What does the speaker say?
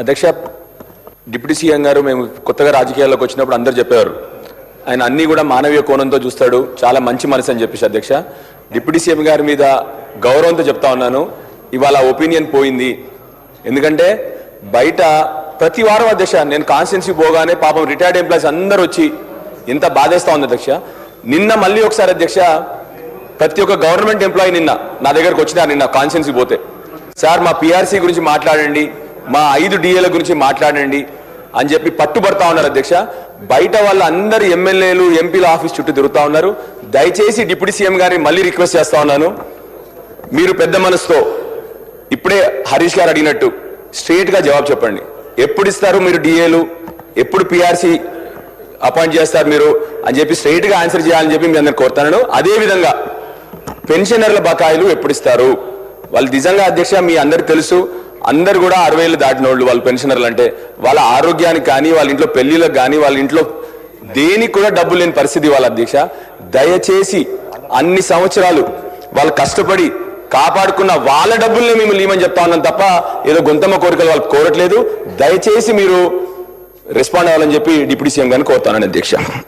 అధ్యక్ష, deputy CM గారు మేము కొత్తగా రాజకీయాల్లోకి వచ్చినప్పుడు అందరు చెప్పారు ఆయన అన్ని కూడా మానవీయ కోణంతో చూస్తాడు, చాలా మంచి మనసు అని చెప్పేసి. అధ్యక్ష, డిప్యూటీ సీఎం గారి మీద గౌరవంతో చెప్తా ఉన్నాను, ఇవాళ ఒపీనియన్ పోయింది. ఎందుకంటే బయట ప్రతి వారం అధ్యక్ష నేను కాన్స్టిట్యున్సీ పోగానే పాపం రిటైర్డ్ ఎంప్లాయీస్ అందరూ వచ్చి ఎంత బాధేస్తా ఉంది అధ్యక్ష. నిన్న మళ్ళీ ఒకసారి అధ్యక్ష ప్రతి ఒక్క గవర్నమెంట్ ఎంప్లాయీ నిన్న నా దగ్గరకు వచ్చినారు, నిన్న కాన్స్టిట్యున్సీ పోతే, సార్ మా పిఆర్సీ గురించి మాట్లాడండి, మా 5 డిఏల గురించి మాట్లాడండి అని చెప్పి పట్టుబడతా ఉన్నారు అధ్యక్ష. బయట వాళ్ళ అందరు ఎమ్మెల్యేలు ఎంపీల ఆఫీస్ చుట్టూ తిరుగుతా ఉన్నారు. దయచేసి డిప్యూటీ సీఎం గారిని మళ్ళీ రిక్వెస్ట్ చేస్తా ఉన్నాను, మీరు పెద్ద మనసుతో ఇప్పుడే హరీష్ గారు అడిగినట్టు స్ట్రైట్ గా జవాబు చెప్పండి. ఎప్పుడు ఇస్తారు మీరు డిఏలు, ఎప్పుడు పిఆర్సీ అపాయింట్ చేస్తారు మీరు అని చెప్పి స్ట్రైట్ గా ఆన్సర్ చేయాలని చెప్పి మీ అందరు కోరుతాను. అదే విధంగా పెన్షనర్ల బకాయిలు ఎప్పుడు ఇస్తారు? వాళ్ళు నిజంగా అధ్యక్ష మీ అందరికి తెలుసు, అందరు కూడా 60 ఏళ్ళు దాటిన వాళ్ళు, వాళ్ళు పెన్షనర్లు అంటే వాళ్ళ ఆరోగ్యానికి కానీ వాళ్ళ ఇంట్లో పెళ్లిళ్ళకి కానీ వాళ్ళ ఇంట్లో దేనికి కూడా డబ్బులు లేని పరిస్థితి వాళ్ళ అధ్యక్ష. దయచేసి అన్ని సంవత్సరాలు వాళ్ళు కష్టపడి కాపాడుకున్న వాళ్ళ డబ్బుల్ని మేము ఇవ్వమని చెప్తా ఉన్నాం తప్ప ఏదో గొంతమ్మ కోరికలు వాళ్ళకి కోరట్లేదు. దయచేసి మీరు రెస్పాండ్ అవ్వాలని చెప్పి డిప్యూటీ సీఎం గారిని కోరుతానని అధ్యక్ష.